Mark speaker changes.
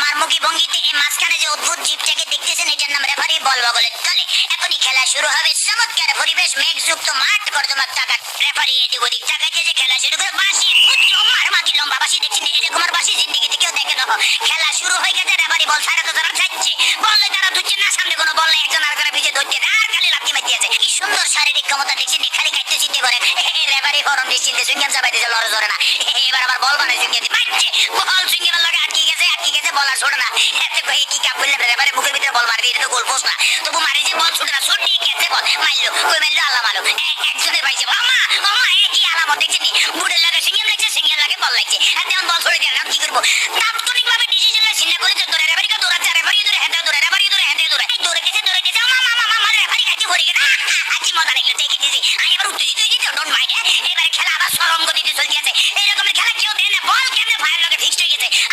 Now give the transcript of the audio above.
Speaker 1: মারমুখী ভঙ্গিতে এই মাঝখানে যে অদ্ভুত জীবটাকে দেখতেছেন এটার নাম রেফারি বল বগলের তলে। এখনই খেলা শুরু হবে। চমৎকার পরিবেশ, মেঘযুক্ত মাঠ, কর্দমার টাকা। রেফারি এদিক ওদিক তাকাইতে যে খেলা শুরু করে বাঁশি মারমাকি লম্বা বাঁশি দেখছেন, এরকম আর বাঁশি জিন্দিগিতে কেউ দেখে না। খেলা শুরু হয়ে গেছে, রেফারি বল ছাড়া তো তারা যাচ্ছে, বল তারা ধুচ্ছে না, সামনে কোনো বল নেই, একজন আরেকজনের পিছিয়ে ধরছে আর খালি লাফি মাইতে কি সুন্দর শারীরিক ক্ষমতা দেখছেন, খালি কাটতে চিন্তা করে রেফারি ফরম দিচ্ছিলেন সুইঙ্গাম চাপাইতেছে লড়ে ধরে না। এবার আবার বল বানায় সুইঙ্গে মারছে, বল সুইঙ্গামের লগে আটকে গেছে বল আর ছোড়ে না। এতে কই কি কাপ করলে রেফারি মুখের ভিতরে বল মারবে, এটা তো গোল পোস্ট না, তবু মারি যে বল ছুটে না, ছুট দিয়ে গেছে বল মারলো, কই মারলো আল্লাহ মারলো, একজনের পাইছে মামা মামা কি আলামত দেখছেন নি, বুড়ের লাগে সিঙ্গেম লাগছে, সিঙ্গেম লাগে বল লাগছে, আর তেমন বল ছড়ে দিয়ে কি করবো, তাৎক্ষণিক ভাবে ডিসিশন চিন্তা করে ধরে রেফারিকে দৌড়াচ্ছে, রেফারি ধরে হেঁটে দৌড়ে, রেফারি ধরে হেঁটে দৌড়ে, দৌড়ে গেছে মামা মামা মামা রেফারি কাছে ভরে গেছে, কি মজা লাগলো।